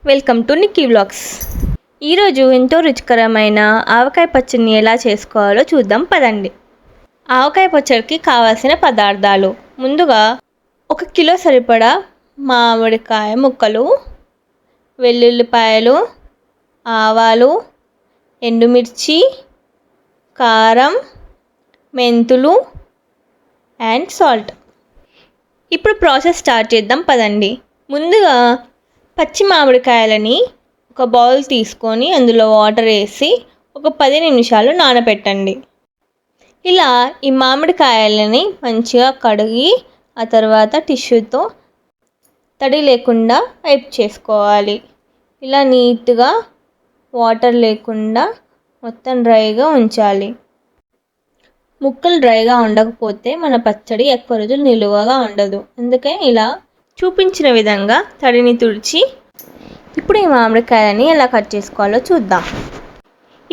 Welcome to Nikki vlogs. ఈరోజు ఎంతో రుచికరమైన ఆవకాయ పచ్చడిని ఎలా చేసుకోవాలో చూద్దాం పదండి. ఆవకాయ పచ్చడికి కావాల్సిన పదార్థాలు: ముందుగా 1 కిలో సరిపడా మామిడికాయ ముక్కలు, వెల్లుల్లిపాయలు, ఆవాలు, ఎండుమిర్చి, కారం, మెంతులు అండ్ సాల్ట్. ఇప్పుడు ప్రాసెస్ స్టార్ట్ చేద్దాం పదండి. ముందుగా పచ్చి మామిడికాయలని ఒక బౌల్ తీసుకొని అందులో వాటర్ వేసి ఒక 10 నిమిషాలు నానబెట్టండి. ఇలా ఈ మామిడికాయలని మంచిగా కడిగి ఆ తర్వాత టిష్యూతో తడి లేకుండా వైప్ చేసుకోవాలి. ఇలా నీట్గా వాటర్ లేకుండా మొత్తం డ్రైగా ఉంచాలి. ముక్కలు డ్రైగా ఉండకపోతే మన పచ్చడి ఎక్కువ రోజులు నిలువగా ఉండదు. అందుకే ఇలా చూపించిన విధంగా తడిని తుడిచి ఇప్పుడు ఈ మామిడికాయలని ఎలా కట్ చేసుకోవాలో చూద్దాం.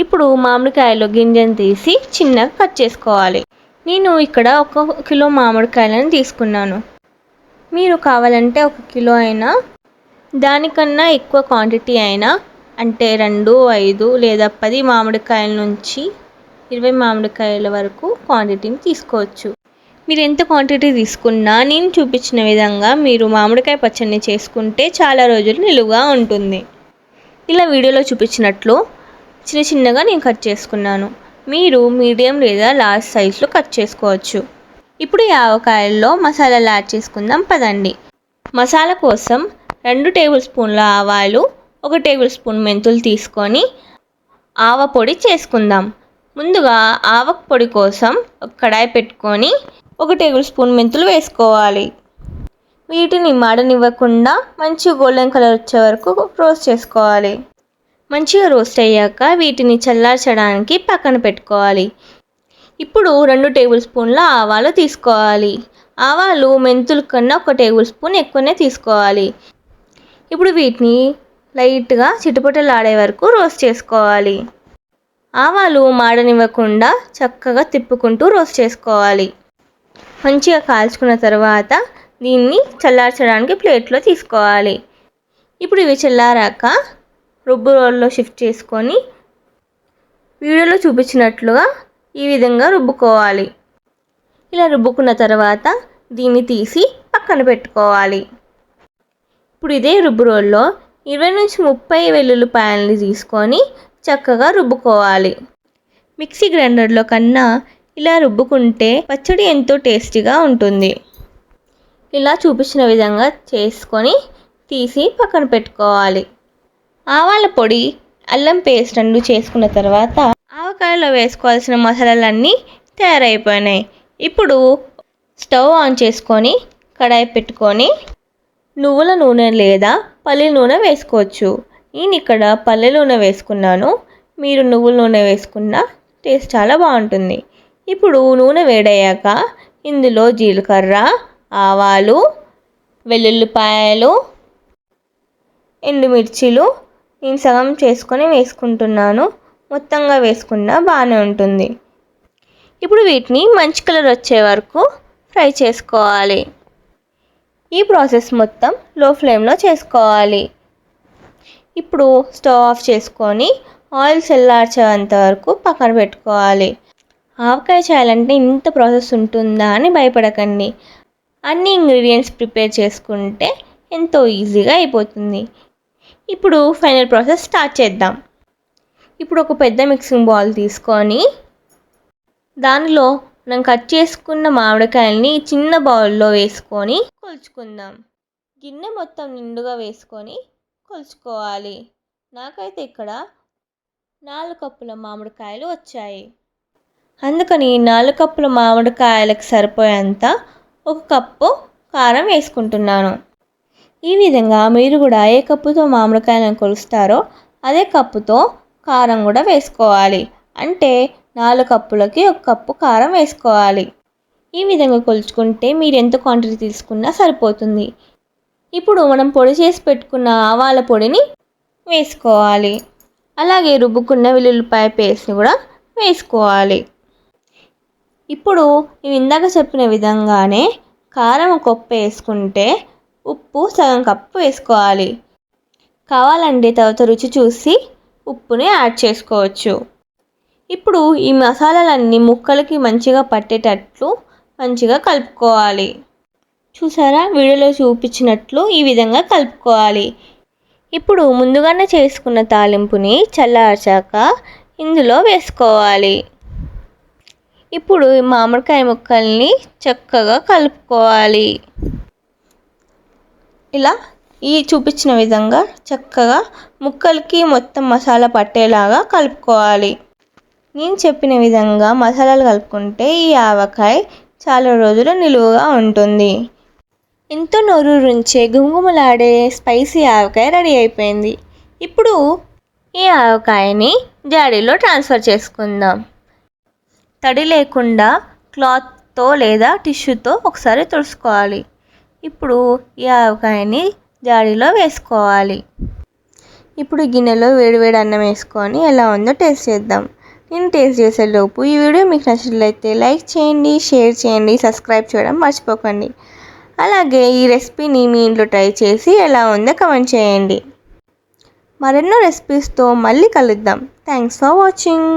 ఇప్పుడు మామిడికాయలో గింజను తీసి చిన్నగా కట్ చేసుకోవాలి. నేను ఇక్కడ 1 కిలో మామిడికాయలను తీసుకున్నాను. మీరు కావాలంటే 1 కిలో అయినా దానికన్నా ఎక్కువ క్వాంటిటీ అయినా అంటే 2, 5 లేదా 10 మామిడికాయల నుంచి 20 మామిడికాయల వరకు క్వాంటిటీని తీసుకోవచ్చు. మీరు ఎంత క్వాంటిటీ తీసుకున్నా నేను చూపించిన విధంగా మీరు మామిడికాయ పచ్చడిని చేసుకుంటే చాలా రోజులు నిలువుగా ఉంటుంది. ఇలా వీడియోలో చూపించినట్లు చిన్నగా నేను కట్ చేసుకున్నాను. మీరు మీడియం లేదా లార్జ్ సైజులో కట్ చేసుకోవచ్చు. ఇప్పుడు ఈ ఆవకాయల్లో మసాలాలు యాడ్ చేసుకుందాం పదండి. మసాలా కోసం 2 టేబుల్ స్పూన్ల ఆవాలు, 1 టేబుల్ స్పూన్ మెంతులు తీసుకొని ఆవ పొడి చేసుకుందాం. ముందుగా ఆవ పొడి కోసం ఒక కడాయి పెట్టుకొని 1 టేబుల్ స్పూన్ మెంతులు వేసుకోవాలి. వీటిని మాడనివ్వకుండా మంచిగా గోల్డెన్ కలర్ వచ్చే వరకు రోస్ట్ చేసుకోవాలి. మంచిగా రోస్ట్ అయ్యాక వీటిని చల్లార్చడానికి పక్కన పెట్టుకోవాలి. ఇప్పుడు 2 టేబుల్ స్పూన్ల ఆవాలు తీసుకోవాలి. ఆవాలు మెంతుల కన్నా 1 టేబుల్ స్పూన్ ఎక్కువనే తీసుకోవాలి. ఇప్పుడు వీటిని లైట్గా చిటపటలాడే వరకు రోస్ట్ చేసుకోవాలి. ఆవాలు మాడనివ్వకుండా చక్కగా తిప్పుకుంటూ రోస్ట్ చేసుకోవాలి. మంచిగా కాల్చుకున్న తర్వాత దీన్ని చల్లార్చడానికి ప్లేట్లో తీసుకోవాలి. ఇప్పుడు ఇవి చల్లారాక రుబ్బు రోల్లో షిఫ్ట్ చేసుకొని వీడియోలో చూపించినట్లుగా ఈ విధంగా రుబ్బుకోవాలి. ఇలా రుబ్బుకున్న తర్వాత దీన్ని తీసి పక్కన పెట్టుకోవాలి. ఇప్పుడు ఇదే రుబ్బు రోల్లో 20 నుంచి 30 వెల్లుల్లిపాయలని తీసుకొని చక్కగా రుబ్బుకోవాలి. మిక్సీ గ్రైండర్లో కన్నా ఇలా రుబ్బుకుంటే పచ్చడి ఎంతో టేస్టీగా ఉంటుంది. ఇలా చూపించిన విధంగా చేసుకొని తీసి పక్కన పెట్టుకోవాలి. ఆవాల పొడి, అల్లం పేస్ట్ 2 చేసుకున్న తర్వాత ఆవకాయలో వేసుకోవాల్సిన మసాలాలన్నీ తయారైపోయినాయి. ఇప్పుడు స్టవ్ ఆన్ చేసుకొని కడాయి పెట్టుకొని నువ్వుల నూనె లేదా పల్లి నూనె వేసుకోవచ్చు. నేను ఇక్కడ పల్లె నూనె వేసుకున్నాను. మీరు నువ్వుల నూనె వేసుకున్న టేస్ట్ చాలా బాగుంటుంది. ఇప్పుడు నూనె వేడయ్యాక ఇందులో జీలకర్ర, ఆవాలు, వెల్లుల్లిపాయలు, ఎండుమిర్చిలు నేను సగం చేసుకొని వేసుకుంటున్నాను. మొత్తంగా వేసుకున్నా బాగానే ఉంటుంది. ఇప్పుడు వీటిని మంచి కలర్ వచ్చే వరకు ఫ్రై చేసుకోవాలి. ఈ ప్రాసెస్ మొత్తం లో ఫ్లేమ్లో చేసుకోవాలి. ఇప్పుడు స్టవ్ ఆఫ్ చేసుకొని ఆయిల్ చల్లార్చేంత వరకు పక్కన పెట్టుకోవాలి. ఆవకాయ చేయాలంటే ఇంత ప్రాసెస్ ఉంటుందా అని భయపడకండి. అన్ని ఇంగ్రీడియంట్స్ ప్రిపేర్ చేసుకుంటే ఎంతో ఈజీగా అయిపోతుంది. ఇప్పుడు ఫైనల్ ప్రాసెస్ స్టార్ట్ చేద్దాం. ఇప్పుడు ఒక పెద్ద మిక్సింగ్ బౌల్ తీసుకొని దానిలో మనం కట్ చేసుకున్న మామిడికాయల్ని చిన్న బౌల్లో వేసుకొని కొలుచుకుందాం. గిన్నె మొత్తం నిండుగా వేసుకొని కొలుచుకోవాలి. నాకైతే ఇక్కడ 4 కప్పుల మామిడికాయలు వచ్చాయి. అందుకని 4 కప్పుల మామిడికాయలకు సరిపోయేంత 1 కప్పు కారం వేసుకుంటున్నాను. ఈ విధంగా మీరు కూడా ఏ కప్పుతో మామిడికాయలను కొలుస్తారో అదే కప్పుతో కారం కూడా వేసుకోవాలి. అంటే 4 కప్పులకి 1 కప్పు కారం వేసుకోవాలి. ఈ విధంగా కొలుచుకుంటే మీరు ఎంత క్వాంటిటీ తీసుకున్నా సరిపోతుంది. ఇప్పుడు మనం పొడి చేసి పెట్టుకున్న ఆవాల పొడిని వేసుకోవాలి. అలాగే రుబ్బుకున్న వెల్లుల్లిపాయ పేస్ట్ని కూడా వేసుకోవాలి. ఇప్పుడు నేను ఇందాక చెప్పిన విధంగానే కారం 1 కప్పు వేసుకుంటే ఉప్పు సగం కప్పు వేసుకోవాలి. కావాలంటే తర్వాత రుచి చూసి ఉప్పుని యాడ్ చేసుకోవచ్చు. ఇప్పుడు ఈ మసాలాలన్నీ ముక్కలకి మంచిగా పట్టేటట్లు మంచిగా కలుపుకోవాలి. చూసారా, వీడియోలో చూపించినట్లు ఈ విధంగా కలుపుకోవాలి. ఇప్పుడు ముందుగానే చేసుకున్న తాలింపుని చల్లార్చాక ఇందులో వేసుకోవాలి. ఇప్పుడు ఈ మామిడికాయ ముక్కల్ని చక్కగా కలుపుకోవాలి. ఇలా ఈ చూపించిన విధంగా చక్కగా ముక్కలకి మొత్తం మసాలా పట్టేలాగా కలుపుకోవాలి. నేను చెప్పిన విధంగా మసాలాలు కలుపుకుంటే ఈ ఆవకాయ చాలా రోజులు నిలువగా ఉంటుంది. ఎంతో నోరూరించే గుమగుమలాడే స్పైసీ ఆవకాయ రెడీ అయిపోయింది. ఇప్పుడు ఈ ఆవకాయని జాడీలో ట్రాన్స్ఫర్ చేసుకుందాం. తడి లేకుండా క్లాత్తో లేదా టిష్యూతో ఒకసారి తుడుచుకోవాలి. ఇప్పుడు ఈ ఆవకాయని జాడీలో వేసుకోవాలి. ఇప్పుడు గిన్నెలో వేడివేడి అన్నం వేసుకొని ఎలా ఉందో టేస్ట్ చేద్దాం. నేను టేస్ట్ చేసేలోపు ఈ వీడియో మీకు నచ్చినట్లయితే లైక్ చేయండి, షేర్ చేయండి, సబ్స్క్రైబ్ చేయడం మర్చిపోకండి. అలాగే ఈ రెసిపీని మీ ఇంట్లో ట్రై చేసి ఎలా ఉందో కామెంట్ చేయండి. మరెన్నో రెసిపీస్తో మళ్ళీ కలుద్దాం. Thanks for watching.